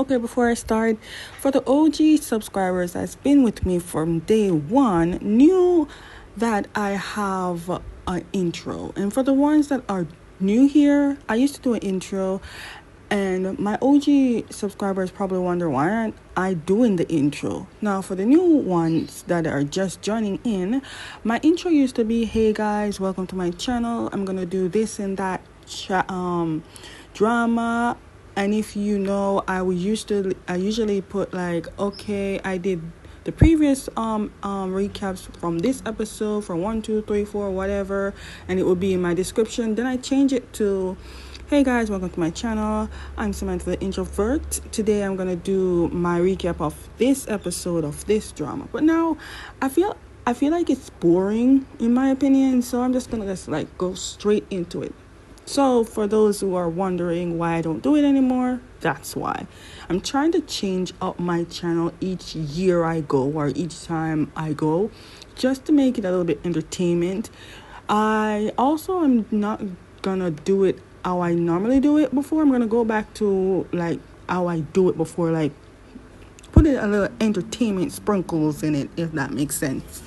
Okay, before I start, for the OG subscribers that's been with me from day one, knew that I have an intro. And for the ones that are new here, I used to do an intro. And my OG subscribers probably wonder why aren't I doing the intro. Now, for the new ones that are just joining in, my intro used to be, "Hey guys, welcome to my channel. I'm gonna do this and that drama." And if you know, I usually put like, okay, I did the previous recaps from this episode from 1, 2, 3, 4, whatever, and it will be in my description. Then I change it to, "Hey guys, welcome to my channel. I'm Samantha the Introvert. Today I'm gonna do my recap of this episode of this drama." But now I feel like it's boring in my opinion, so I'm just gonna go straight into it. So for those who are wondering why I don't do it anymore, that's why. I'm trying to change up my channel each year I go, or each time I go, just to make it a little bit entertainment. I also am not gonna do it how I normally do it before. I'm gonna go back to like how I do it before, like put a little entertainment sprinkles in it, if that makes sense.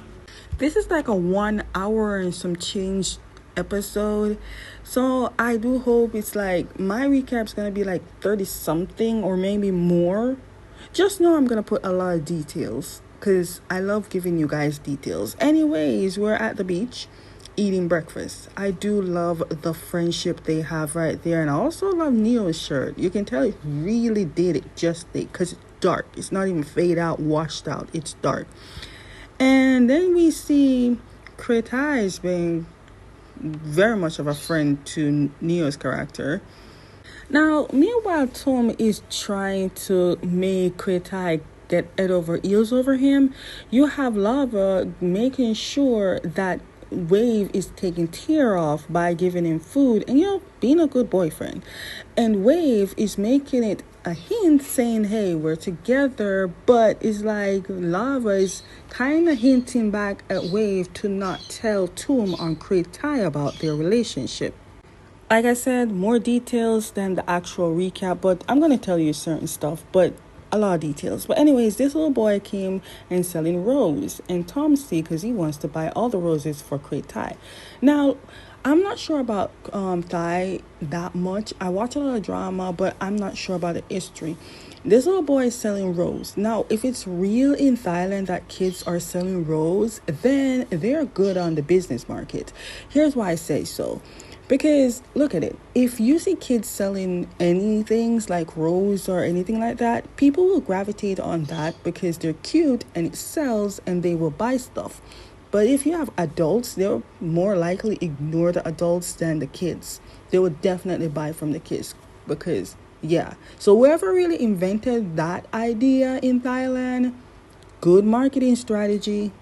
This is like a 1 hour and some change episode, so I do hope it's like my recap's gonna be like 30 something or maybe more. Just know I'm gonna put a lot of details because I love giving you guys details. Anyways, we're at the beach eating breakfast. I do love the friendship they have right there, and I also love Neo's shirt. You can tell it really did it justice because it's dark. It's not even fade out, washed out. It's dark. And then we see Kritais being very much of a friend to Neo's character. Now, meanwhile, Tom is trying to make Kritai get head over heels over him. You have Lava making sure that Wave is taken care of by giving him food and, being a good boyfriend. And Wave is making it a hint saying, "Hey, we're together," but it's like Lava is kind of hinting back at Wave to not tell Toom on Kritai about their relationship. Like I said, more details than the actual recap, but I'm going to tell you certain stuff, but a lot of details. But anyways, this little boy came and selling rose, and Tom see because he wants to buy all the roses for Kritai. Now, I'm not sure about Thai that much. I watch a lot of drama, but I'm not sure about the history. This little boy is selling rose. Now, if it's real in Thailand that kids are selling rose, then they're good on the business market. Here's why I say so. Because look at it. If you see kids selling anything like rose or anything like that, people will gravitate on that because they're cute and it sells and they will buy stuff. But if you have adults, they'll more likely ignore the adults than the kids. They would definitely buy from the kids because, yeah. So whoever really invented that idea in Thailand, good marketing strategy.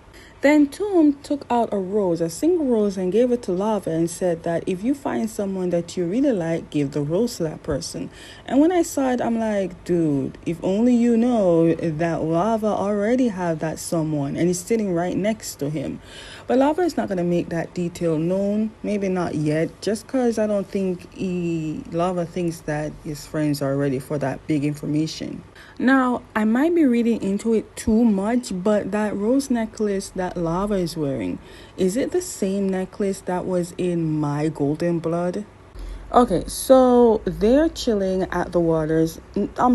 Then Toom took out a single rose, and gave it to Lava and said that if you find someone that you really like, give the rose to that person. And when I saw it, I'm like, dude, if only you know that Lava already have that someone and he's sitting right next to him. But Lava is not going to make that detail known. Maybe not yet, just because I don't think Lava thinks that his friends are ready for that big information. Now, I might be reading into it too much, but that rose necklace that Lava is wearing, is it the same necklace that was in My Golden Blood? Okay, so they're chilling at the waters.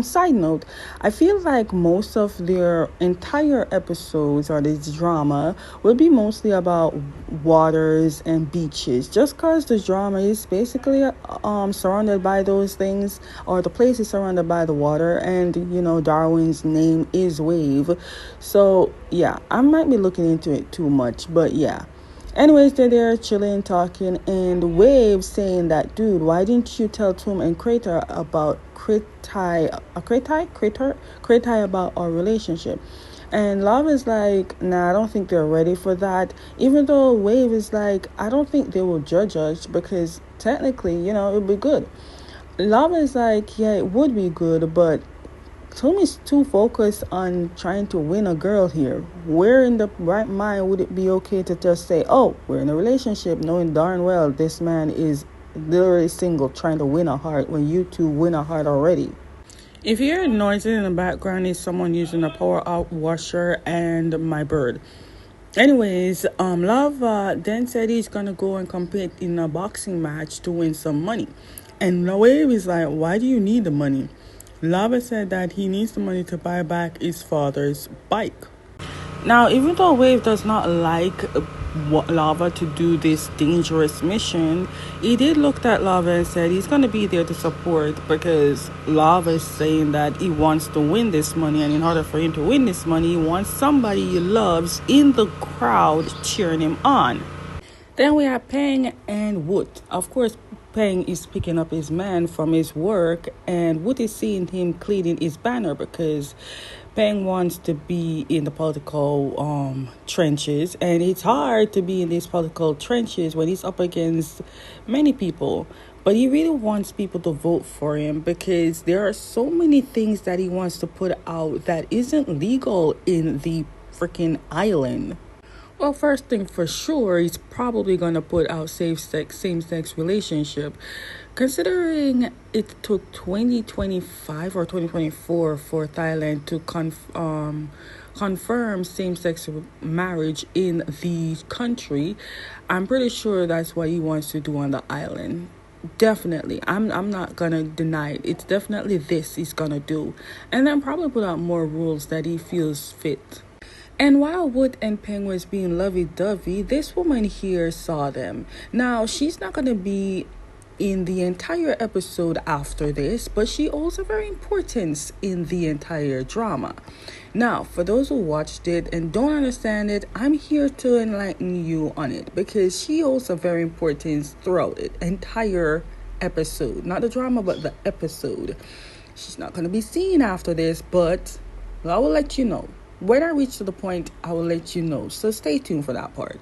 Side note, I feel like most of their entire episodes or this drama will be mostly about waters and beaches, just because the drama is basically surrounded by those things, or the place is surrounded by the water, and Darwin's name is Wave. So yeah, I might be looking into it too much, but yeah. Anyways, they're there chilling, talking, and Wave saying that, "Dude, why didn't you tell Toom and Krater about Kritai about our relationship?" And Lava is like, "Nah, I don't think they're ready for that." Even though Wave is like, "I don't think they will judge us because technically, it would be good." Lava is like, "Yeah, it would be good, but Toom is too focused on trying to win a girl here. Where in the right mind would it be okay to just say, oh, we're in a relationship, knowing darn well this man is literally single, trying to win a heart when you two win a heart already?" If you hear noises in the background, it's someone using a power out washer and my bird. Anyways, Love then said he's gonna go and compete in a boxing match to win some money. And Wave is like, why do you need the money? Lava said that he needs the money to buy back his father's bike. Now, even though Wave does not like Lava to do this dangerous mission, he did look at Lava and said he's going to be there to support, because Lava is saying that he wants to win this money, and in order for him to win this money, he wants somebody he loves in the crowd cheering him on. Then we have Peng and Wood. Of course, Peng is picking up his man from his work, and Wood is seeing him cleaning his banner because Peng wants to be in the political trenches, and it's hard to be in these political trenches when he's up against many people. But he really wants people to vote for him because there are so many things that he wants to put out that isn't legal in the freaking island. Well, first thing for sure, he's probably going to put out same-sex relationship. Considering it took 2025 or 2024 for Thailand to confirm same-sex marriage in the country, I'm pretty sure that's what he wants to do on the island. Definitely. I'm not gonna deny it. It's definitely this he's gonna do. And then probably put out more rules that he feels fit. And while Wood and Peng was being lovey-dovey, this woman here saw them. Now, she's not going to be in the entire episode after this, but she holds a very importance in the entire drama. Now, for those who watched it and don't understand it, I'm here to enlighten you on it, because she holds a very importance throughout the entire episode. Not the drama, but the episode. She's not going to be seen after this, but I will let you know. When I reach to the point, I will let you know. So stay tuned for that part.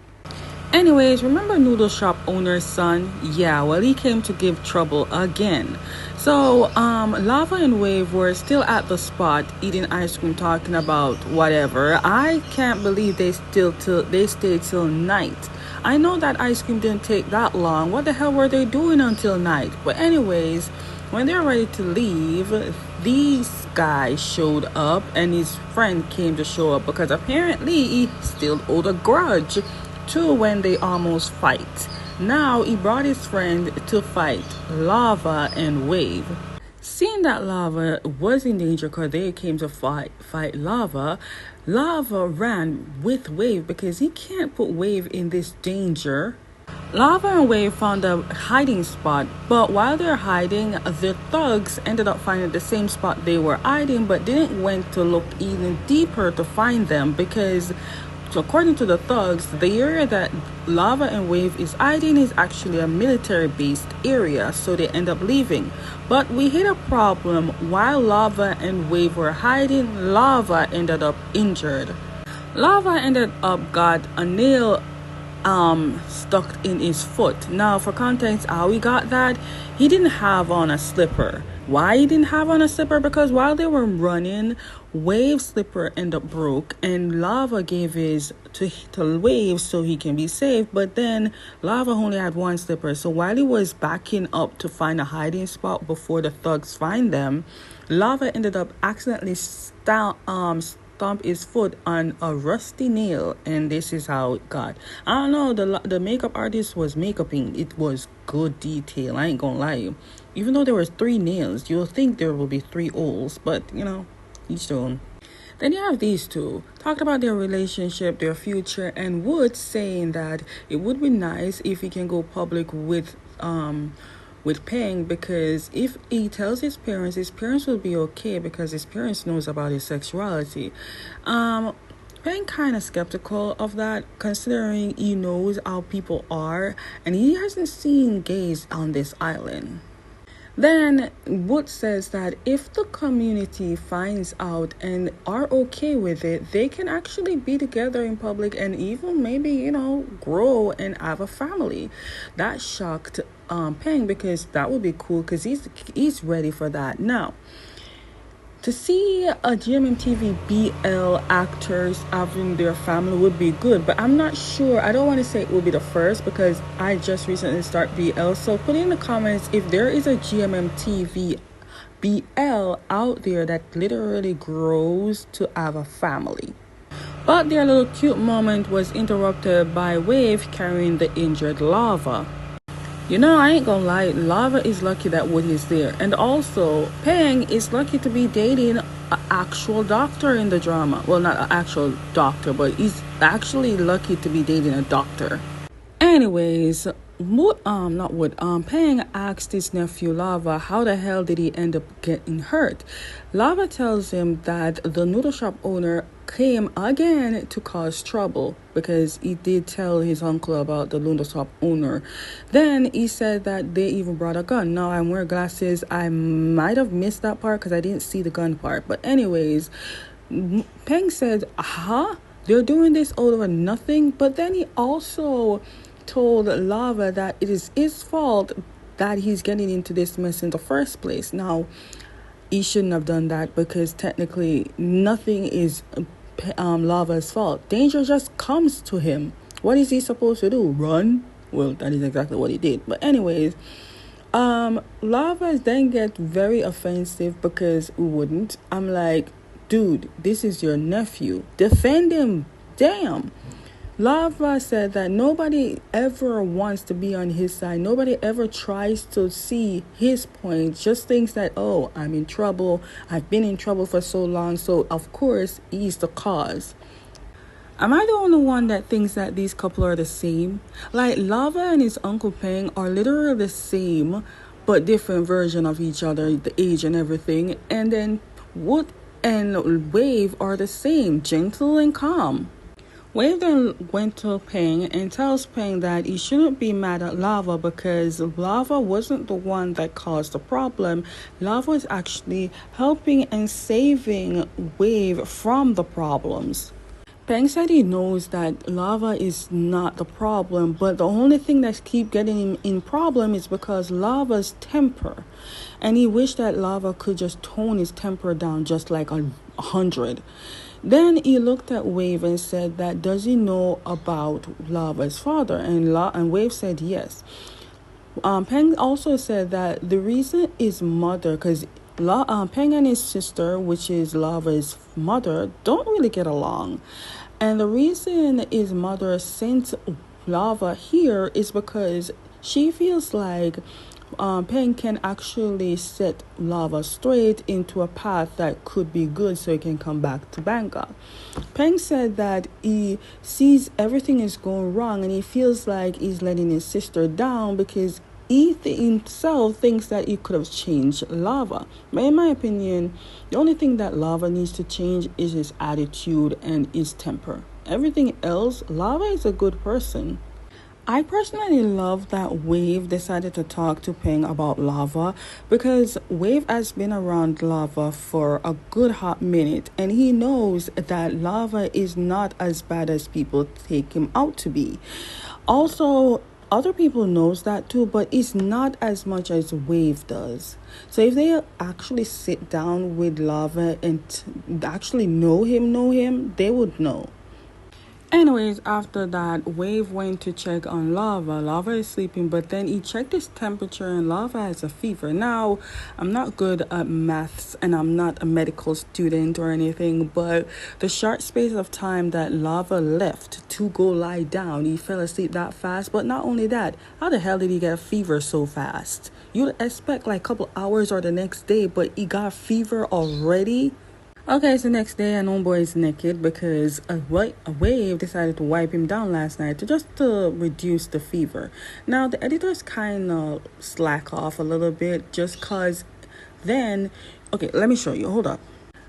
Anyways, remember noodle shop owner's son? Yeah, well, he came to give trouble again. So, Lava and Wave were still at the spot eating ice cream, talking about whatever. I can't believe they stayed till night. I know that ice cream didn't take that long. What the hell were they doing until night? But anyways, when they're ready to leave, these guys showed up, and his friend came to show up because apparently he still owed a grudge to when they almost fight. Now he brought his friend to fight Lava and Wave. Seeing that Lava was in danger because they came to fight Lava, Lava ran with Wave because he can't put Wave in this danger. Lava and Wave found a hiding spot, but while they're hiding, the thugs ended up finding the same spot they were hiding, but didn't went to look even deeper to find them, because according to the thugs, the area that Lava and Wave is hiding is actually a military-based area, so they end up leaving. But we hit a problem. While Lava and Wave were hiding, Lava ended up injured. Lava ended up got a nail stuck in his foot. Now, for context, how he got that, he didn't have on a slipper. Why he didn't have on a slipper? Because while they were running, Wave's slipper ended up broke, and Lava gave his to Wave so he can be safe. But then Lava only had one slipper, so while he was backing up to find a hiding spot before the thugs find them, Lava ended up accidentally stomp his foot on a rusty nail, and this is how it got. I don't know, the makeup artist was makeuping. It was good detail, I ain't gonna lie. Even though there was 3 nails, you'll think there will be 3 holes, but each their own. Then you have these two talked about their relationship, their future, and Wood saying that it would be nice if he can go public with Peng, because if he tells his parents will be okay, because his parents knows about his sexuality. Peng kind of skeptical of that, considering he knows how people are, and he hasn't seen gays on this island. Then Wood says that if the community finds out and are okay with it, they can actually be together in public and even maybe, grow and have a family. That shocked Peng, because that would be cool, because he's ready for that. Now, to see a GMMTV BL actors having their family would be good, but I'm not sure. I don't want to say it will be the first, because I just recently started BL. So put in the comments if there is a GMMTV BL out there that literally grows to have a family. But their little cute moment was interrupted by Wave carrying the injured Lava. You know, I ain't gonna lie, Lava is lucky that Woody is there. And also, Peng is lucky to be dating an actual doctor in the drama. Well, not an actual doctor, but he's actually lucky to be dating a doctor. Anyways, Peng asked his nephew Lava how the hell did he end up getting hurt. Lava tells him that the noodle shop owner came again to cause trouble because he did tell his uncle about the noodle shop owner. Then he said that they even brought a gun. Now I'm wearing glasses. I might have missed that part because I didn't see the gun part. But anyways, Peng said, they're doing this over nothing. But then he also told Lava that it is his fault that he's getting into this mess in the first place. Now, he shouldn't have done that because technically nothing is Lava's fault. Danger just comes to him. What is he supposed to do? Run? Well, that is exactly what he did. But anyways, Lava then gets very offensive because who wouldn't? I'm like, dude, this is your nephew. Defend him. Damn. Lava said that nobody ever wants to be on his side. Nobody ever tries to see his point. Just thinks that, oh, I'm in trouble. I've been in trouble for so long. So, of course, he's the cause. Am I the only one that thinks that these couple are the same? Like, Lava and his Uncle Peng are literally the same, but different version of each other, the age and everything. And then Wood and Wave are the same, gentle and calm. Wave then went to Peng and tells Peng that he shouldn't be mad at Lava because Lava wasn't the one that caused the problem. Lava is actually helping and saving Wave from the problems. Peng said he knows that Lava is not the problem, but the only thing that keep getting him in problem is because Lava's temper. And he wished that Lava could just tone his temper down just like 100. Then he looked at Wave and said that does he know about Lava's father? And Wave said yes. Peng also said that the reason is mother, because Peng and his sister, which is Lava's mother, don't really get along. And the reason his mother sent Lava here is because she feels like Peng can actually set Lava straight into a path that could be good so he can come back to Bangkok. Peng said that he sees everything is going wrong and he feels like he's letting his sister down because he himself thinks that he could have changed Lava. But in my opinion, the only thing that Lava needs to change is his attitude and his temper. Everything else, Lava is a good person. I personally love that Wave decided to talk to Peng about Lava because Wave has been around Lava for a good hot minute and he knows that Lava is not as bad as people take him out to be. Also, other people knows that too, but it's not as much as Wave does. So if they actually sit down with Lava and actually know him, they would know. Anyways, after that, Wave went to check on Lava. Lava is sleeping, but then he checked his temperature and Lava has a fever. Now, I'm not good at maths and I'm not a medical student or anything, but the short space of time that Lava left to go lie down, he fell asleep that fast. But not only that, how the hell did he get a fever so fast? You'd expect like a couple hours or the next day, but he got fever already? Okay, so next day, an homeboy is naked because a Wave decided to wipe him down last night to reduce the fever. Now, the editors kind of slack off a little bit just because then... Okay, let me show you. Hold up.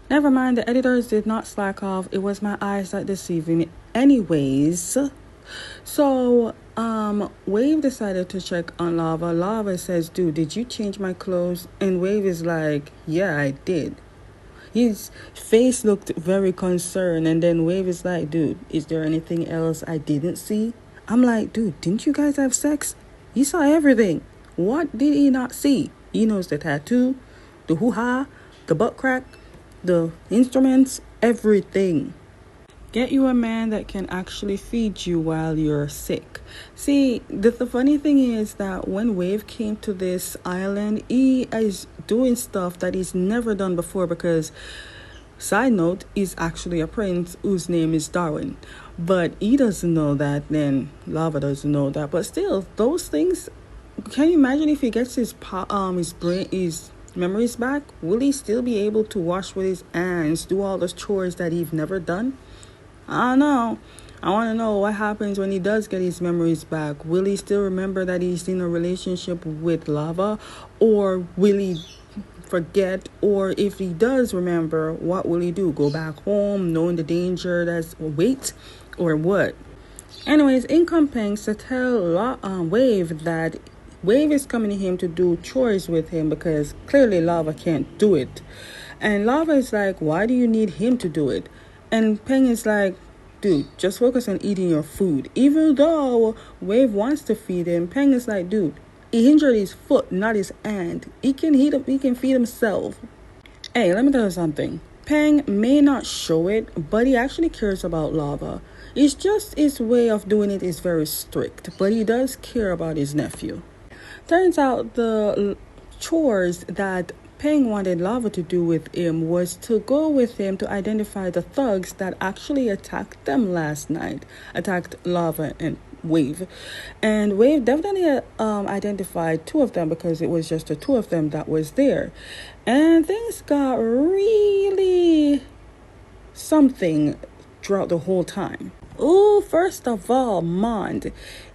Never mind, the editors did not slack off. It was my eyes that deceived me. Anyways, so... Wave decided to check on Lava. Lava says, dude, did you change my clothes? And Wave is like, yeah, I did. His face looked very concerned, and then Wave is like, dude, is there anything else I didn't see? I'm like, dude, didn't you guys have sex? He saw everything. What did he not see? He knows the tattoo, the hoo-ha, the butt crack, the instruments, everything. Get you a man that can actually feed you while you're sick. See, the funny thing is that when Wave came to this island, he is doing stuff that he's never done before because, side note, he's actually a prince whose name is Darwin. But he doesn't know that, then Lava doesn't know that. But still, those things, can you imagine if he gets his brain, his memories back? Will he still be able to wash with his hands, do all those chores that he's never done? I don't know. I want to know what happens when he does get his memories back. Will he still remember that he's in a relationship with Lava? Or will he forget? Or if he does remember, what will he do? Go back home knowing the danger that's wait? Or what? Anyways, in Pangs to tell Wave that Wave is coming to him to do chores with him because clearly Lava can't do it. And Lava is like, why do you need him to do it? And Peng is like, dude, just focus on eating your food. Even though Wave wants to feed him, Peng is like, dude, he injured his foot, not his hand. He can feed himself. Hey, let me tell you something. Peng may not show it, but he actually cares about Lava. It's just his way of doing it is very strict, but he does care about his nephew. Turns out the chores that Peng wanted Lava to do with him was to go with him to identify the thugs that actually attacked them last night, attacked Lava and Wave. And Wave definitely identified two of them because it was just the two of them that was there. And things got really something throughout the whole time. Oh, first of all, Mond.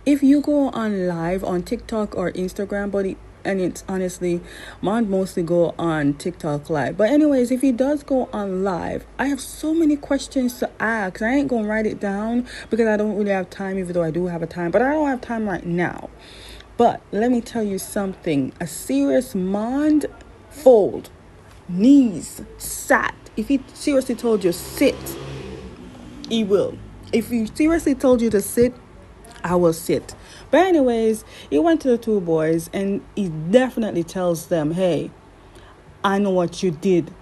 If you go on live on TikTok or Instagram, and it's honestly, Mond mostly go on TikTok live. But anyways, if he does go on live, I have so many questions to ask. I ain't gonna write it down because I don't really have time, even though I do have a time. But I don't have time right now. But let me tell you something. A serious Mond fold, knees, sat. If he seriously told you sit, he will. If he seriously told you to sit, I will sit. But anyways, he went to the two boys and he definitely tells them, hey, I know what you did.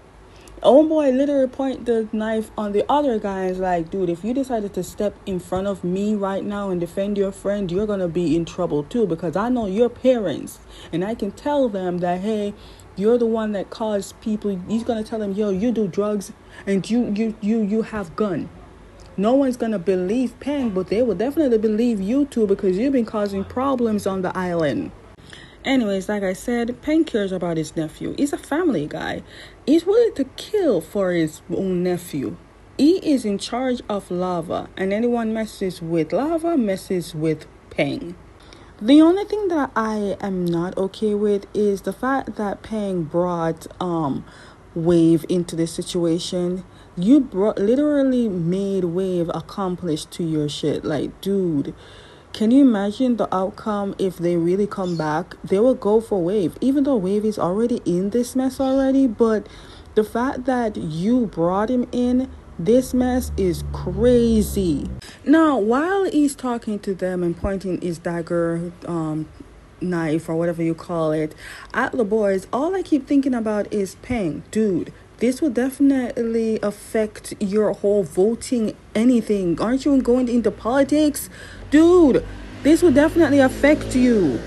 Oh boy literally point the knife on the other guy and is like, dude, if you decided to step in front of me right now and defend your friend, you're going to be in trouble too, because I know your parents and I can tell them that, hey, you're the one that caused people. He's going to tell them, yo, you do drugs and you have gun. No one's going to believe Peng, but they will definitely believe you two because you've been causing problems on the island. Anyways, like I said, Peng cares about his nephew. He's a family guy. He's willing to kill for his own nephew. He is in charge of Lava, and anyone messes with Lava messes with Peng. The only thing that I am not okay with is the fact that Peng brought Wave into this situation. You literally made Wave accomplish to your shit. Like, dude, can you imagine the outcome if they really come back? They will go for Wave, even though Wave is already in this mess already. But the fact that you brought him in this mess is crazy. Now, while he's talking to them and pointing his dagger, knife or whatever you call it at the boys, all I keep thinking about is Peng, dude, this will definitely affect your whole voting anything. Aren't you going into politics? Dude, this will definitely affect you.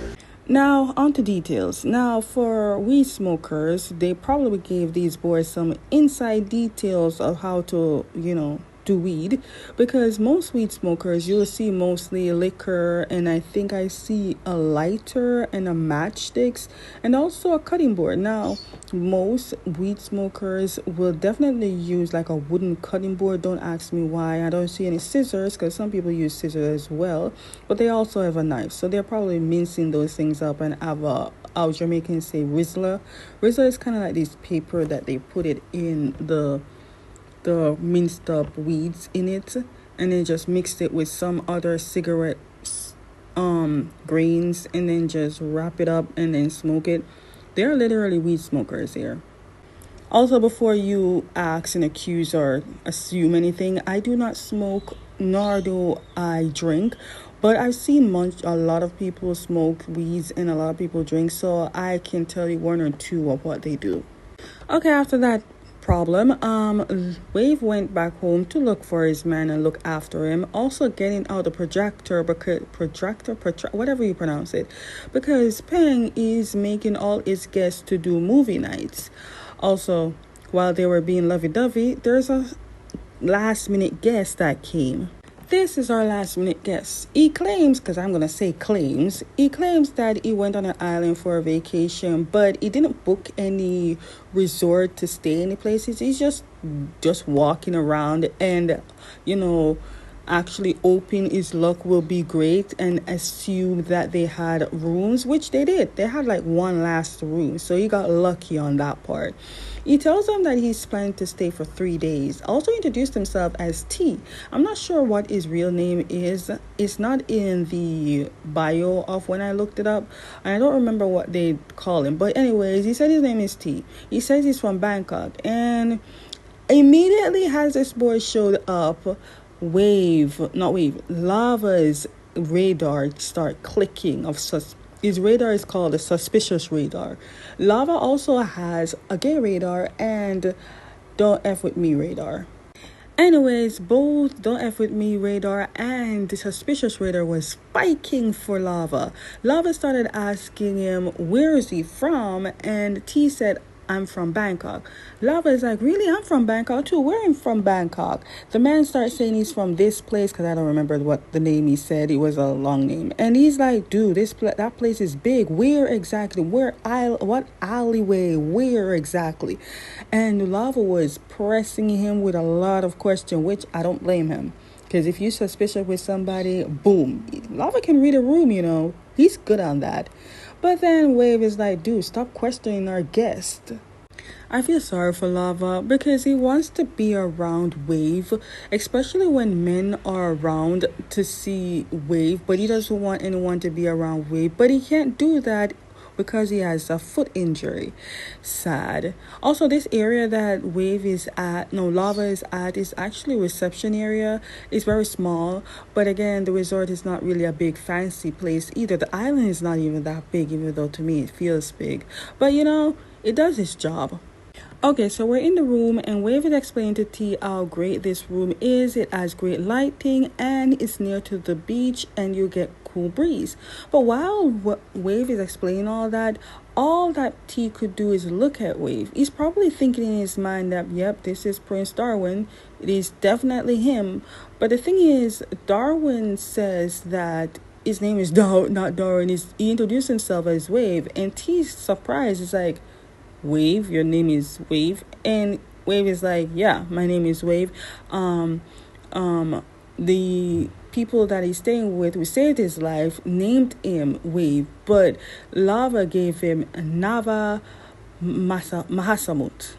Now, on to details. Now, for weed smokers, they probably gave these boys some inside details of how to, do weed, because most weed smokers, you'll see mostly liquor, and I think I see a lighter and a matchsticks and also a cutting board. Now, most weed smokers will definitely use like a wooden cutting board. Don't ask me why. I don't see any scissors because some people use scissors as well, but they also have a knife, so they're probably mincing those things up and have our Jamaicans say Rizzler. Rizzler is kind of like this paper that they put it in the minced up weeds in it, and then just mixed it with some other cigarette grains and then just wrap it up and then smoke it. They're literally weed smokers here. Also, before you ask and accuse or assume anything, I do not smoke nor do I drink, but I've seen a lot of people smoke weeds and a lot of people drink, so I can tell you one or two of what they do. Okay, after that problem. Wave went back home to look for his man and look after him, also getting out the projector, because whatever you pronounce it, because Peng is making all his guests to do movie nights. Also, while they were being lovey-dovey, there's a last minute guest that came. This is our last minute guest. He claims, because I'm going to say claims, he claims that he went on an island for a vacation, but he didn't book any resort to stay any places. He's just walking around and, actually hoping his luck will be great and assume that they had rooms, which they did. They had like one last room, so he got lucky on that part. He tells them that he's planning to stay for 3 days. Also introduced himself as T. I'm not sure what his real name is. It's not in the bio of when I looked it up. I don't remember what they call him. But anyways, he said his name is T. He says he's from Bangkok. And immediately as this boy showed up, Lava's radar start clicking of his radar is called a suspicious radar. Lava also has a gay radar and don't F with me radar. Anyways, both don't F with me radar and the suspicious radar was spiking for Lava. Lava started asking him where is he from, and T said, I'm from Bangkok. Lava is like, really? I'm from Bangkok too. Where am from Bangkok? The man starts saying he's from this place, because I don't remember what the name he said. It was a long name. And he's like, dude, that place is big. Where exactly? What alleyway? Where exactly? And Lava was pressing him with a lot of questions, which I don't blame him. Because if you're suspicious with somebody, boom. Lava can read a room, He's good on that. But then Wave is like, dude, stop questioning our guest. I feel sorry for Lava because he wants to be around Wave, especially when men are around to see Wave, but he doesn't want anyone to be around Wave. But he can't do that because he has a foot injury. Sad. Also, this area that Lava is at is actually a reception area. It's very small, but again, the resort is not really a big fancy place either. The island is not even that big, even though to me it feels big. But it does its job. Okay, so we're in the room and Wave is explaining to T how great this room is. It has great lighting and it's near to the beach and you get cool breeze. But while Wave is explaining all that T could do is look at Wave. He's probably thinking in his mind that, yep, this is Prince Darwin. It is definitely him. But the thing is, Darwin says that his name is not Darwin. He introduced himself as Wave. And T's surprised. It's like, Wave, your name is Wave? And Wave is like, yeah, my name is Wave. The people that he's staying with who saved his life named him Wave, but Lava gave him Nava Mahasamut.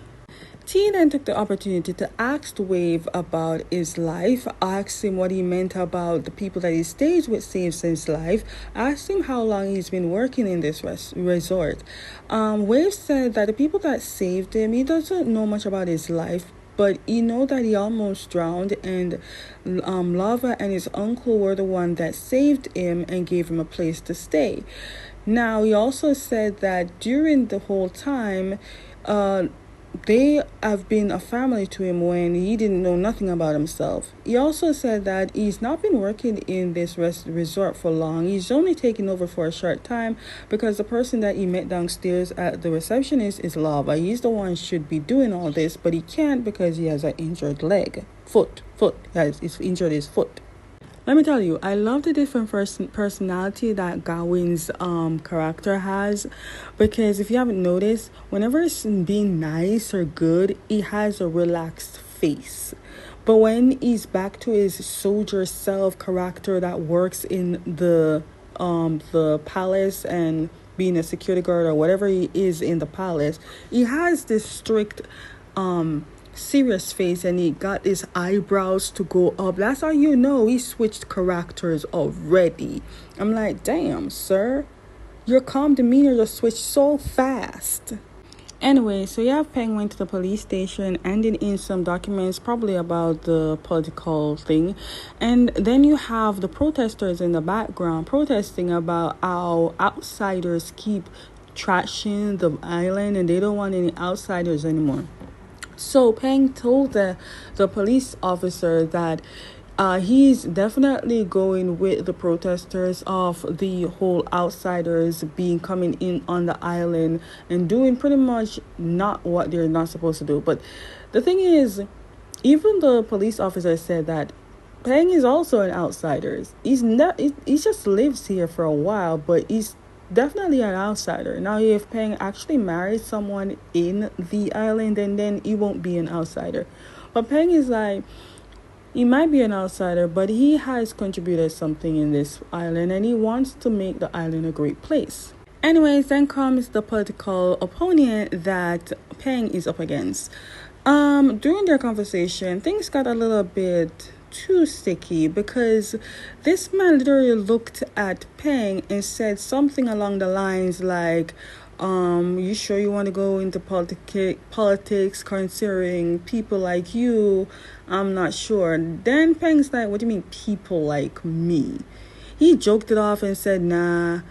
T then took the opportunity to ask Wave about his life, asked him what he meant about the people that he stays with saves his life, asked him how long he's been working in this resort. Wave said that the people that saved him, he doesn't know much about his life, but he know that he almost drowned, and Lava and his uncle were the one that saved him and gave him a place to stay. Now, he also said that during the whole time, they have been a family to him when he didn't know nothing about himself. He also said that he's not been working in this resort for long. He's only taken over for a short time because the person that he met downstairs at the receptionist is Lava. He's the one who should be doing all this, but he can't because he has an injured foot. He's injured his foot. Let me tell you, I love the different personality that Gawain's character has, because if you haven't noticed, whenever it's being nice or good, he has a relaxed face. But when he's back to his soldier self character that works in the palace and being a security guard or whatever he is in the palace, he has this strict serious face and he got his eyebrows to go up. That's how you know he switched characters already. I'm like, damn, sir, your calm demeanor just switched so fast. Anyway, so you have Peng went to the police station, handing in some documents, probably about the political thing. And then you have the protesters in the background protesting about how outsiders keep trashing the island and they don't want any outsiders anymore. So Peng told the police officer that he's definitely going with the protesters of the whole outsiders being coming in on the island and doing pretty much not what they're not supposed to do. But the thing is, even the police officer said that Peng is also an outsider. He's not. He just lives here for a while, but he's definitely an outsider. Now, if Peng actually marries someone in the island, then he won't be an outsider. But Peng is like, he might be an outsider, but he has contributed something in this island, and he wants to make the island a great place. Anyways, then comes the political opponent that Peng is up against. During their conversation, things got a little bit too sticky because this man literally looked at Peng and said something along the lines like, you sure you want to go into politics considering people like you? I'm not sure. Then Peng's like, what do you mean people like me? He joked it off and said, nah,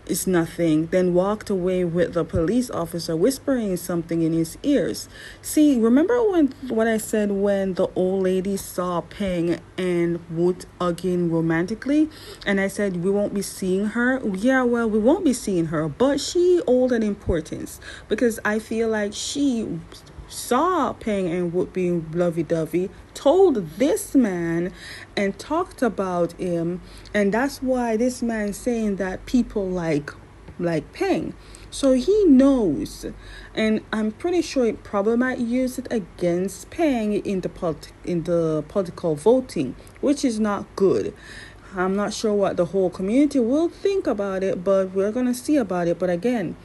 it's nothing, then walked away with the police officer whispering something in his ears. See, remember what I said when the old lady saw Peng and Wood again romantically? And I said we won't be seeing her. Yeah, well, we won't be seeing her, but she hold an importance because I feel like she saw Peng and Wood being lovey-dovey, told this man and talked about him, and that's why this man is saying that people like Peng. So he knows, and I'm pretty sure it probably might use it against Peng in the political voting, which is not good. I'm not sure what the whole community will think about it, but we're gonna see about it. But again,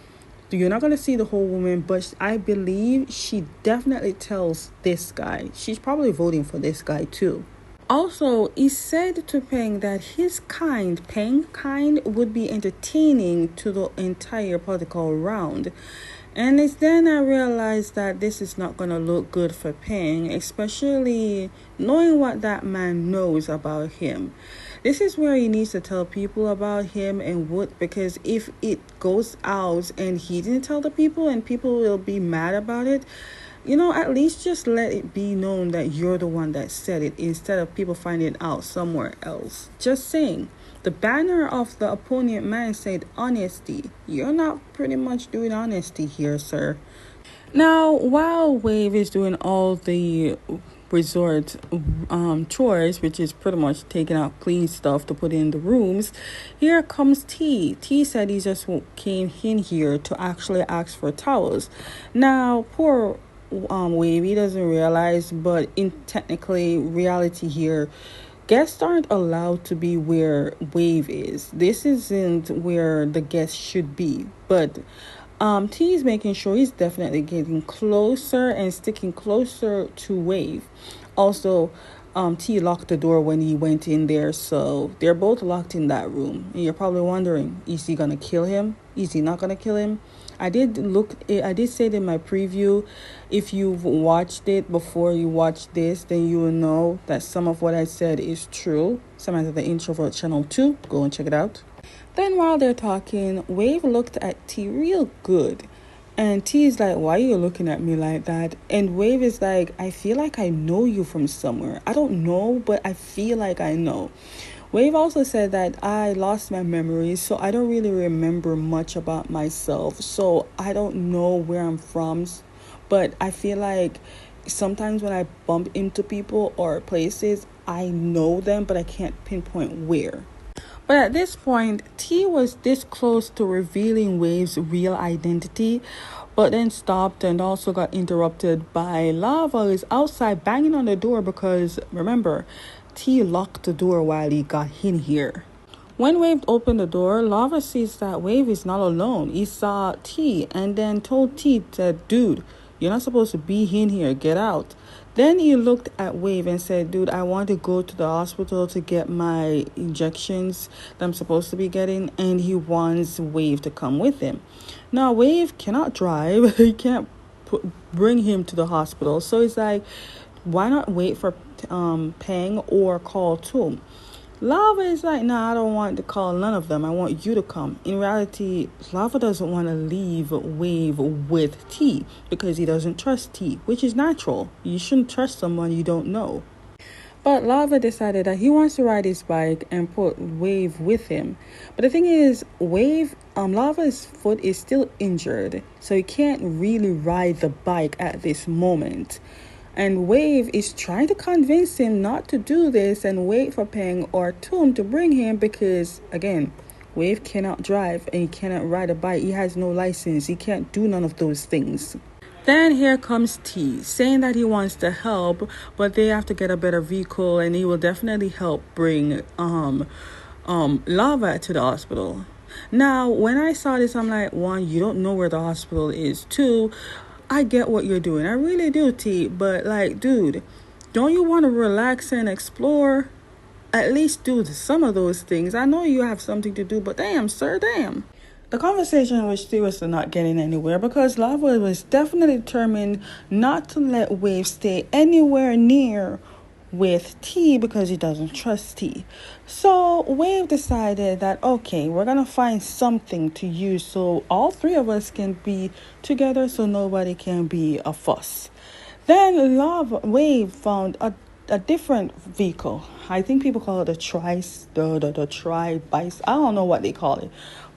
you're not going to see the whole woman, but I believe she definitely tells this guy. She's probably voting for this guy too. Also, he said to Peng that Peng kind, would be entertaining to the entire political round. And it's then I realized that this is not going to look good for Peng, especially knowing what that man knows about him. This is where he needs to tell people about him and Wood, because if it goes out and he didn't tell the people and people will be mad about it, at least just let it be known that you're the one that said it instead of people finding out somewhere else. Just saying. The banner of the opponent man said honesty. You're not pretty much doing honesty here, sir. Now, while Wave is doing all the resort chores, which is pretty much taking out clean stuff to put in the rooms, here comes T. T said he just came in here to actually ask for towels. Now, poor Wave, he doesn't realize, but in technically reality here, guests aren't allowed to be where Wave is. This isn't where the guest should be. But T is making sure he's definitely getting closer and sticking closer to Wave. Also, T locked the door when he went in there, so they're both locked in that room. And you're probably wondering, is he gonna kill him? Is he not gonna kill him? I did say it in my preview. If you've watched it before you watch this, then you will know that some of what I said is true. Some of the Introvert Channel 2. Go and check it out. Then while they're talking, Wave looked at T real good. And T is like, why are you looking at me like that? And Wave is like, I feel like I know you from somewhere. I don't know, but I feel like I know. Wave also said that I lost my memories, so I don't really remember much about myself. So I don't know where I'm from, but I feel like sometimes when I bump into people or places, I know them, but I can't pinpoint where. But at this point, T was this close to revealing Wave's real identity, but then stopped and also got interrupted by Lava, who's outside banging on the door because, remember, T locked the door while he got in here. When Wave opened the door, Lava sees that Wave is not alone. He saw T and then told T that, dude, you're not supposed to be in here, get out. Then he looked at Wave and said, dude, I want to go to the hospital to get my injections that I'm supposed to be getting, and he wants Wave to come with him. Now, Wave cannot drive. He can't bring him to the hospital. So it's like, why not wait for Peng or call Tom? Lava is like, nah, I don't want to call none of them. I want you to come. In reality, Lava doesn't want to leave Wave with T because he doesn't trust T, which is natural. You shouldn't trust someone you don't know. But Lava decided that he wants to ride his bike and put Wave with him. But the thing is, Lava's foot is still injured, so he can't really ride the bike at this moment. And Wave is trying to convince him not to do this and wait for Peng or Toom to bring him because, again, Wave cannot drive and he cannot ride a bike. He has no license. He can't do none of those things. Then here comes T, saying that he wants to help, but they have to get a better vehicle and he will definitely help bring Lava to the hospital. Now, when I saw this, I'm like, one, you don't know where the hospital is. Two, I get what you're doing. I really do, T. But, like, dude, don't you want to relax and explore? At least do some of those things. I know you have something to do, but damn, sir, damn. The conversation was seriously not getting anywhere because Lava was definitely determined not to let Wave stay anywhere near with T because he doesn't trust T. So Wave decided that, okay, we're going to find something to use so all three of us can be together so nobody can be a fuss. Then Wave found a different vehicle. I think people call it a tri-bice. I don't know what they call it.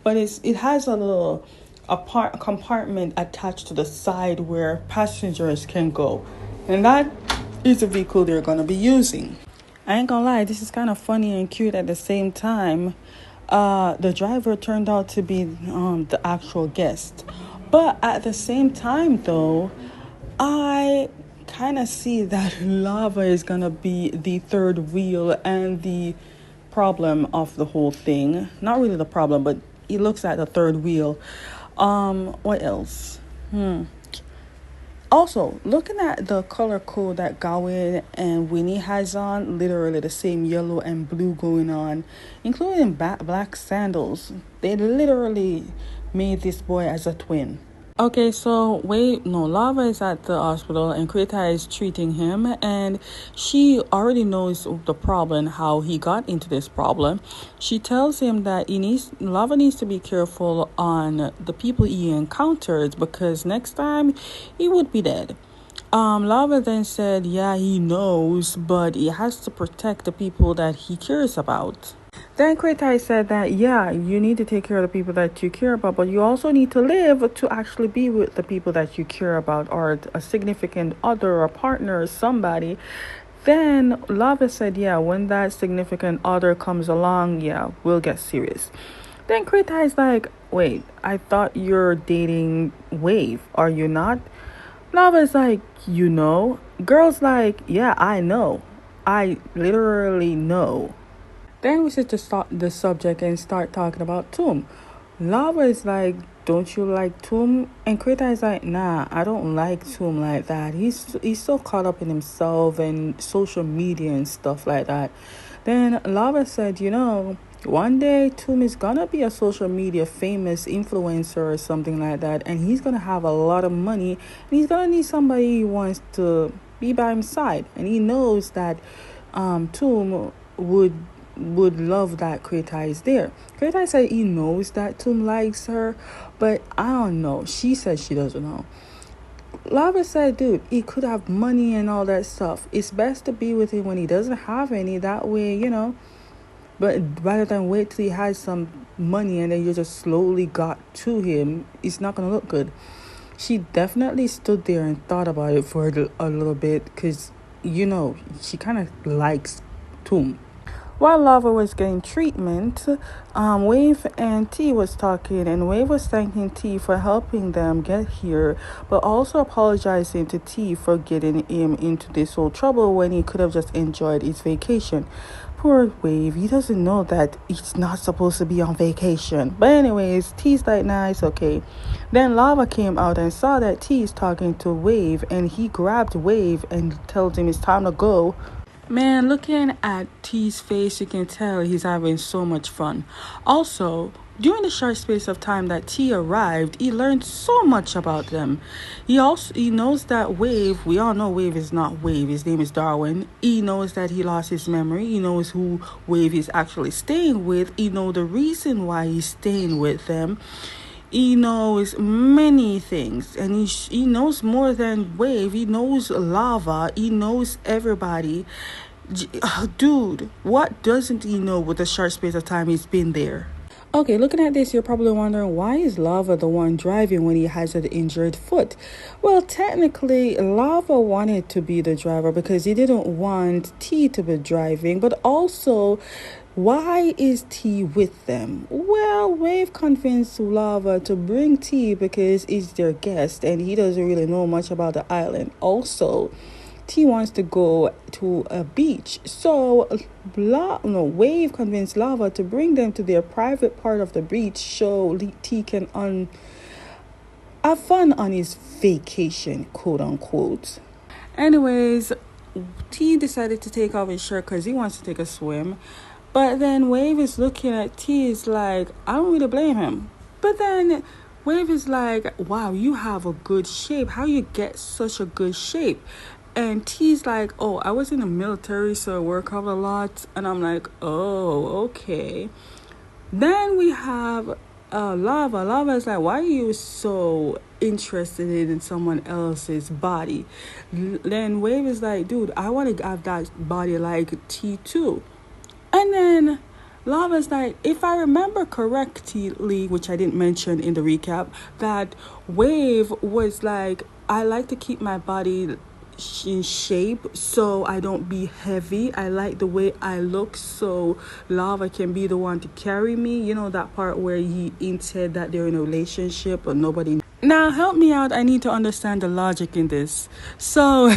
But it has a little compartment attached to the side where passengers can go. And that is the vehicle they're going to be using. I ain't gonna lie, this is kind of funny and cute at the same time. The driver turned out to be the actual guest. But at the same time, though, I kind of see that Lava is going to be the third wheel and the problem of the whole thing. Not really the problem, but he looks at the third wheel. What else? Also, looking at the color code that Gawain and Winnie has on, literally the same yellow and blue going on, including black sandals. They literally made this boy as a twin. Okay, so Lava is at the hospital and Krita is treating him, and she already knows the problem, how he got into this problem. She tells him that Lava needs to be careful on the people he encounters because next time he would be dead. Lava then said, yeah, he knows, but he has to protect the people that he cares about. Then Kretai said that, yeah, you need to take care of the people that you care about, but you also need to live to actually be with the people that you care about, or a significant other or partner or somebody. Then Lava said, yeah, when that significant other comes along, yeah, we'll get serious. Then Kretai is like, wait, I thought you're dating Wave, are you not? Lava is like, you know? Girl's like, yeah, I know. I literally know. Then we switch to start the subject and start talking about Toom. Lava is like, don't you like Toom? And Krita is like, nah, I don't like Toom like that. He's so caught up in himself and social media and stuff like that. Then Lava said, you know, one day Toom is gonna be a social media famous influencer or something like that, and he's gonna have a lot of money, and he's gonna need somebody who wants to be by his side, and he knows that Toom would love that Krita is there. Krita said he knows that Toom likes her, but I don't know. She said she doesn't know. Lava said, dude, he could have money and all that stuff. It's best to be with him when he doesn't have any. That way, you know. But rather than wait till he has some money and then you just slowly got to him, it's not going to look good. She definitely stood there and thought about it for a little bit because, you know, she kind of likes Toom. While Lava was getting treatment, Wave and T was talking, and Wave was thanking T for helping them get here, but also apologizing to T for getting him into this whole trouble when he could have just enjoyed his vacation. Poor Wave, he doesn't know that he's not supposed to be on vacation. But anyways, T's like, nah, it's okay. Then Lava came out and saw that T is talking to Wave, and he grabbed Wave and tells him it's time to go. Man, looking at T's face, you can tell he's having so much fun. Also, during the short space of time that T arrived, he learned so much about them. He knows that Wave, we all know Wave is not Wave. His name is Darwin. He knows that he lost his memory. He knows who Wave is actually staying with. He knows the reason why he's staying with them. He knows many things, and he knows more than Wave. He knows Lava. He knows everybody. Dude, what doesn't he know with the short space of time he's been there? Okay, looking at this, you're probably wondering, why is Lava the one driving when he has an injured foot? Well, technically, Lava wanted to be the driver because he didn't want T to be driving, but also, why is T with them? Well, Wave convinced Lava to bring T because he's their guest and he doesn't really know much about the island. Also, T wants to go to a beach. So Wave convinced Lava to bring them to their private part of the beach so T can have fun on his vacation, quote unquote. Anyways, T decided to take off his shirt because he wants to take a swim. But then Wave is looking at T, is like, I don't really blame him. But then Wave is like, wow, you have a good shape. How you get such a good shape? And T's like, oh, I was in the military, so I work out a lot. And I'm like, oh, okay. Then we have Lava. Lava is like, why are you so interested in someone else's body? Then Wave is like, dude, I want to have that body like T too. And then Lava's like, if I remember correctly, which I didn't mention in the recap, that Wave was like, I like to keep my body in shape so I don't be heavy. I like the way I look so Lava can be the one to carry me. You know that part where he hinted that they're in a relationship but nobody. Now help me out, I need to understand the logic in this. So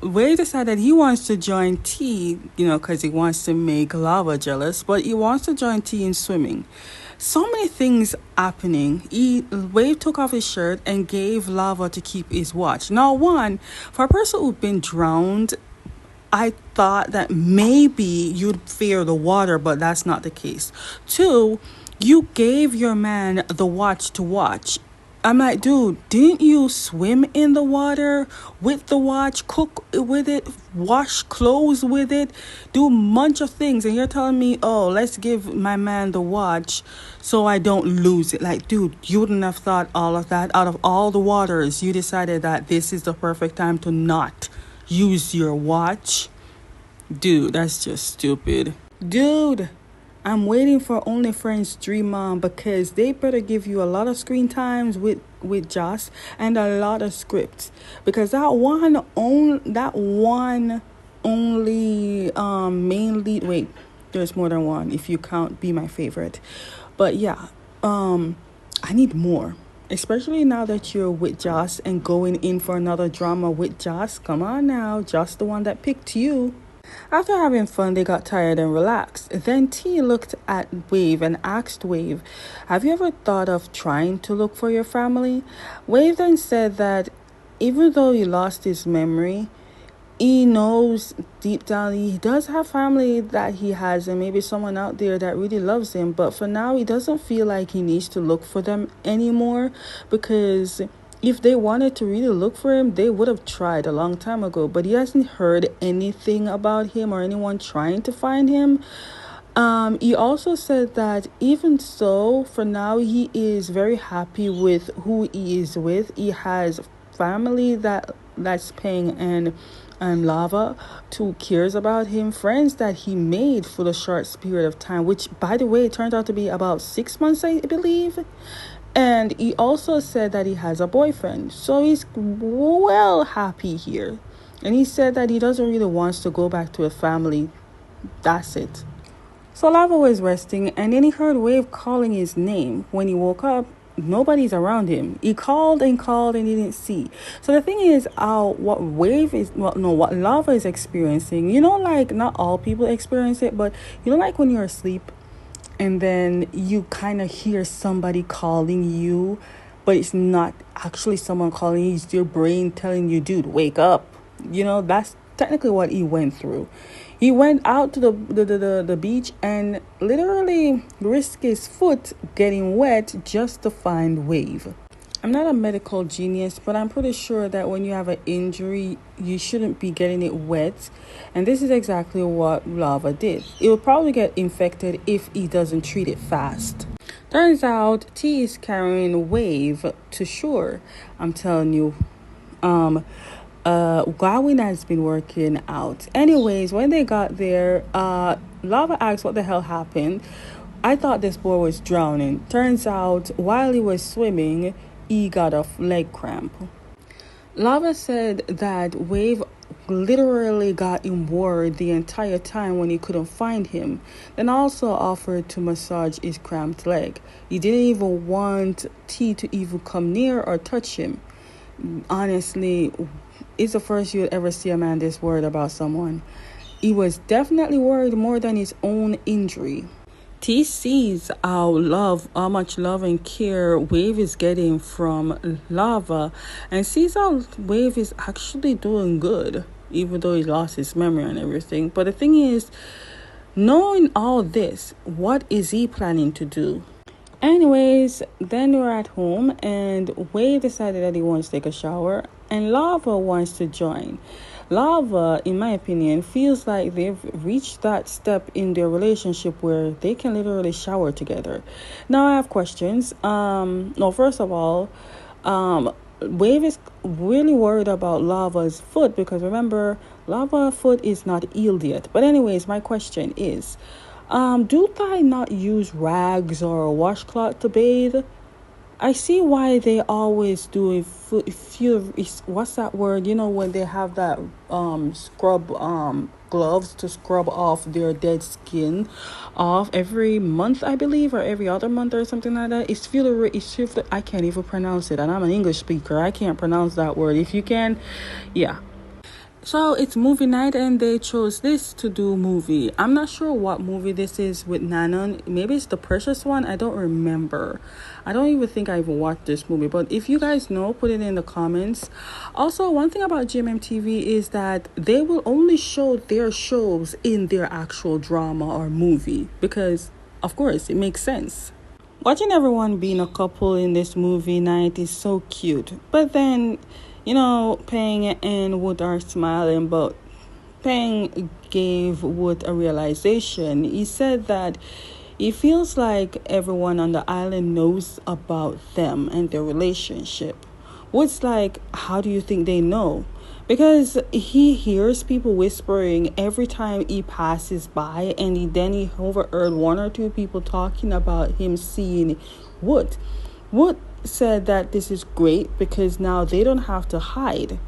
Wade decided he wants to join T, because he wants to make Lava jealous, but he wants to join T in swimming. So many things happening. Wade took off his shirt and gave Lava to keep his watch. Now, one, for a person who's been drowned, I thought that maybe you'd fear the water, but that's not the case. Two, you gave your man the watch to watch. I'm like, dude, didn't you swim in the water with the watch, cook with it, wash clothes with it, do a bunch of things? And you're telling me, oh, let's give my man the watch so I don't lose it. Like, dude, you wouldn't have thought all of that. Out of all the waters, you decided that this is the perfect time to not use your watch. Dude, that's just stupid. Dude, I'm waiting for OnlyFriends Dream Mom because they better give you a lot of screen times with Joss and a lot of scripts, because that one only main lead. Wait, there's more than one if you count Be My Favorite, but yeah, I need more. Especially now that you're with Joss and going in for another drama with Joss. Come on now, Joss the one that picked you. After having fun, they got tired and relaxed. Then T looked at Wave and asked Wave, have you ever thought of trying to look for your family? Wave then said that even though he lost his memory, he knows deep down he does have family that he has and maybe someone out there that really loves him. But for now, he doesn't feel like he needs to look for them anymore, because if they wanted to really look for him, they would have tried a long time ago. But he hasn't heard anything about him or anyone trying to find him. He also said that even so, for now, he is very happy with who he is with. He has family that's paying and Lava who cares about him, friends that he made for the short period of time, which, by the way, turned out to be about 6 months, I believe. And he also said that he has a boyfriend. So he's well happy here. And he said that he doesn't really want to go back to a family. That's it. So Lava was resting, and then he heard Wave calling his name. When he woke up, nobody's around him. He called and called and he didn't see. So the thing is, what Lava is experiencing, like not all people experience it, but like when you're asleep and then you kind of hear somebody calling you, but it's not actually someone calling you. It's your brain telling you, dude, wake up. That's technically what he went through. He went out to the beach and literally risked his foot getting wet just to find wave. I'm not a medical genius, but I'm pretty sure that when you have an injury, you shouldn't be getting it wet. And this is exactly what Lava did. It will probably get infected if he doesn't treat it fast. Turns out T is carrying wave to shore. I'm telling you, Gawain has been working out. Anyways, when they got there, Lava asked what the hell happened. I thought this boy was drowning. Turns out while he was swimming, he got a leg cramp. Lava said that Wave literally got him worried the entire time when he couldn't find him, then also offered to massage his cramped leg. He didn't even want T to even come near or touch him. Honestly, it's the first you'd ever see a man this worried about someone. He was definitely worried more than his own injury. T sees how much love and care Wave is getting from Lava, and sees how Wave is actually doing good, even though he lost his memory and everything. But the thing is, knowing all this, what is he planning to do? Anyways, then we're at home and Wave decided that he wants to take a shower and Lava wants to join. Lava, in my opinion, feels like they've reached that step in their relationship where they can literally shower together. Now I have questions. First of all, Wave is really worried about Lava's foot because remember, Lava's foot is not healed yet. But anyways, my question is, do they not use rags or a washcloth to bathe? I see why they always do what's that word? You know, when they have that scrub gloves to scrub off their dead skin off every month, I believe, or every other month or something like that. I can't even pronounce it, and I'm an English speaker. I can't pronounce that word. If you can, yeah. So it's movie night and they chose this to do movie. I'm not sure what movie this is with Nanon. Maybe it's the Precious one. I don't remember. I don't even think I even watched this movie. But if you guys know, put it in the comments. Also, one thing about GMMTV is that they will only show their shows in their actual drama or movie. Because, of course, it makes sense. Watching everyone being a couple in this movie night is so cute. But then, you know, Peng and Wood are smiling, but Peng gave Wood a realization. He said that he feels like everyone on the island knows about them and their relationship. Wood's like, how do you think they know? Because he hears people whispering every time he passes by, and he overheard one or two people talking about him seeing Wood. Wood said that this is great because now they don't have to hide.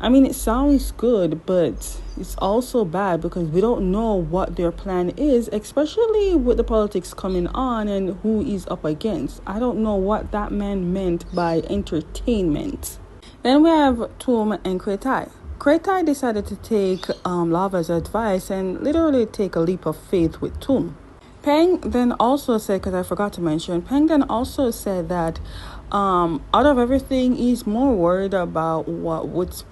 I mean, it sounds good, but it's also bad because we don't know what their plan is, especially with the politics coming on and who he's up against. I don't know what that man meant by entertainment. Then we have Tom and Kretai. Kretai decided to take Lava's advice and literally take a leap of faith with Tom. Peng then also said, because I forgot to mention, Peng then also said that out of everything, he's more worried about what Wood's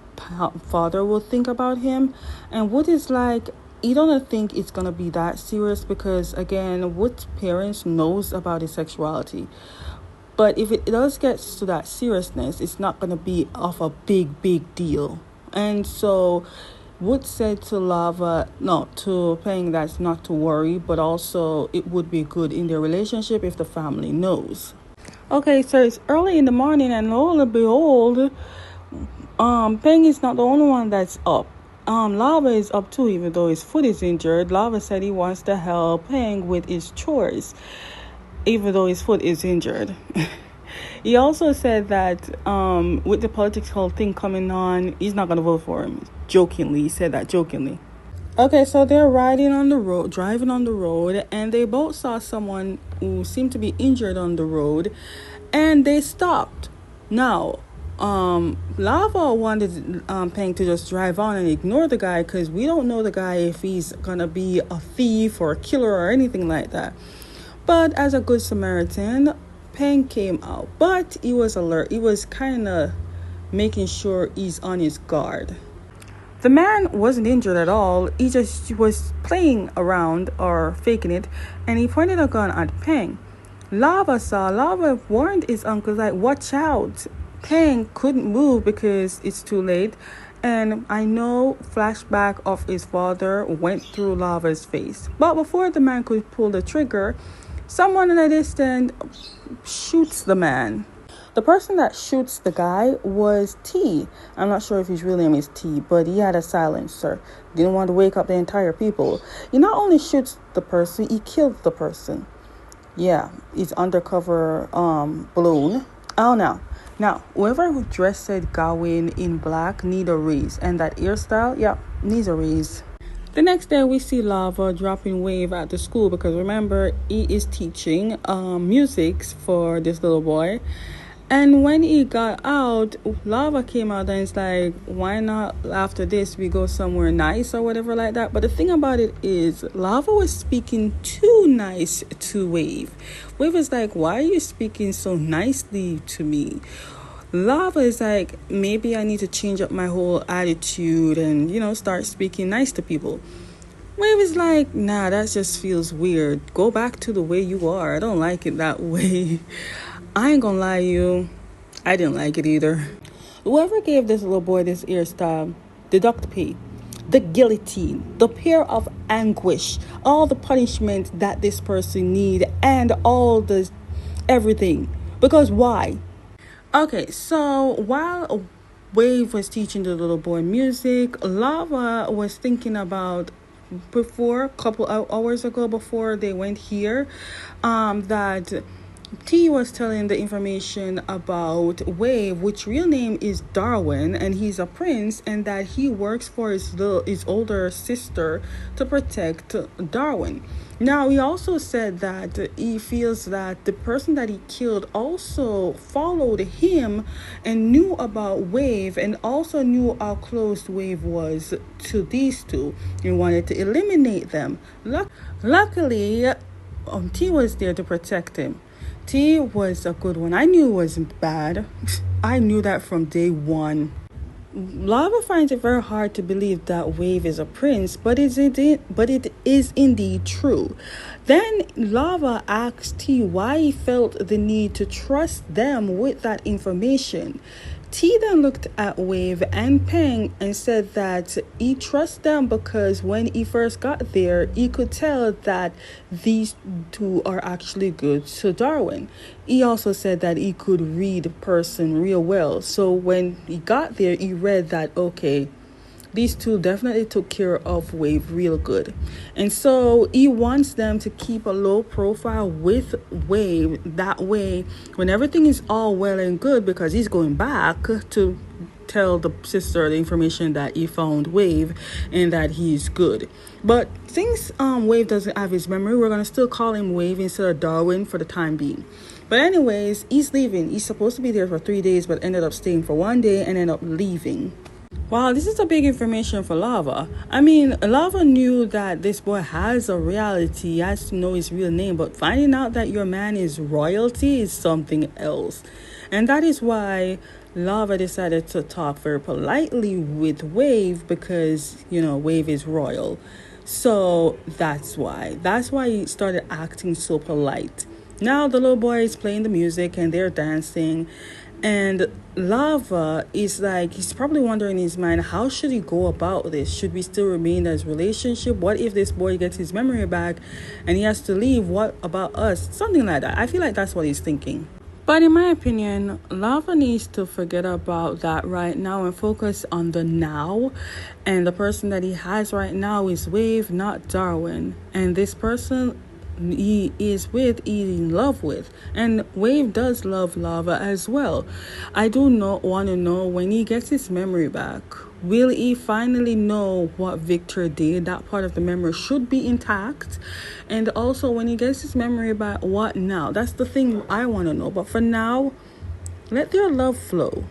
father will think about him. And Wood is like, he don't think it's going to be that serious because, again, Wood's parents knows about his sexuality. But if it does get to that seriousness, it's not going to be of a big deal. And so Wood said to Peng that's not to worry, but also it would be good in their relationship if the family knows. Okay, so it's early in the morning and lo and behold, Peng is not the only one that's up. Lava is up too, even though his foot is injured. Lava said he wants to help Peng with his chores, even though his foot is injured. He also said that with the political thing coming on, he's not going to vote for him. Jokingly, he said that jokingly. Okay, so they're driving on the road, and they both saw someone who seemed to be injured on the road, and they stopped. Now, Lava wanted Peng to just drive on and ignore the guy because we don't know the guy if he's gonna be a thief or a killer or anything like that. But as a good Samaritan, Peng came out, but he was alert. He was kind of making sure he's on his guard. The man wasn't injured at all. He just was playing around or faking it, and he pointed a gun at Peng. Lava warned his uncle, like, watch out. Peng couldn't move because it's too late. And I know flashback of his father went through Lava's face. But before the man could pull the trigger, someone in the distance shoots the man. The person that shoots the guy was T. I'm not sure if his real name is T, but he had a silencer. Didn't want to wake up the entire people. He not only shoots the person, he killed the person. Yeah, he's undercover balloon. Oh no. Now, whoever who dressed Gawain in black need a raise. And that hairstyle, yeah, needs a raise. The next day, we see Lava dropping Wave at the school because remember, he is teaching music for this little boy. And when he got out, Lava came out and it's like, why not after this we go somewhere nice or whatever like that. But the thing about it is, Lava was speaking too nice to Wave. Wave was like, why are you speaking so nicely to me? Lava is like, maybe I need to change up my whole attitude and, start speaking nice to people. Wave is like, nah, that just feels weird. Go back to the way you are. I don't like it that way. I ain't gonna lie to you, I didn't like it either. Whoever gave this little boy this hairstyle, the duct pay, the guillotine, the pair of anguish, all the punishment that this person need, and all the everything. Because why? Okay, so while Wave was teaching the little boy music, Lava was thinking about a couple hours ago before they went here, that T was telling the information about Wave, which real name is Darwin, and he's a prince, and that he works for his older sister to protect Darwin. Now, he also said that he feels that the person that he killed also followed him and knew about Wave and also knew how close Wave was to these two and wanted to eliminate them. Luckily, T was there to protect him. T was a good one. I knew it wasn't bad. I knew that from day one. Lava finds it very hard to believe that Wave is a prince, but it is indeed true. Then Lava asks T why he felt the need to trust them with that information. T then looked at Wave and Peng and said that he trusts them because when he first got there, he could tell that these two are actually good to Darwin. He also said that he could read a person real well. So when he got there, he read that, okay, these two definitely took care of Wave real good. And so he wants them to keep a low profile with Wave. That way, when everything is all well and good, because he's going back to tell the sister the information that he found Wave and that he's good. But since Wave doesn't have his memory, we're going to still call him Wave instead of Darwin for the time being. But anyways, he's leaving. He's supposed to be there for 3 days, but ended up staying for 1 day and ended up leaving. Wow, this is a big information for Lava. I mean, Lava knew that this boy has a reality. He has to know his real name. But finding out that your man is royalty is something else. And that is why Lava decided to talk very politely with Wave because, Wave is royal. So that's why. That's why he started acting so polite. Now the little boy is playing the music and they're dancing. And Lava is like, he's probably wondering in his mind, how should he go about this? Should we still remain as relationship? What if this boy gets his memory back and he has to leave? What about us? Something like that. I feel like that's what he's thinking. But in my opinion, Lava needs to forget about that right now and focus on the now. And the person that he has right now is Wave, not Darwin. And this person he is in love with, and Wave does love Lava as well. I do not want to know when he gets his memory back, will he finally know what Victor did? That part of the memory should be intact. And also when he gets his memory back, what now? That's the thing I want to know. But for now, let their love flow.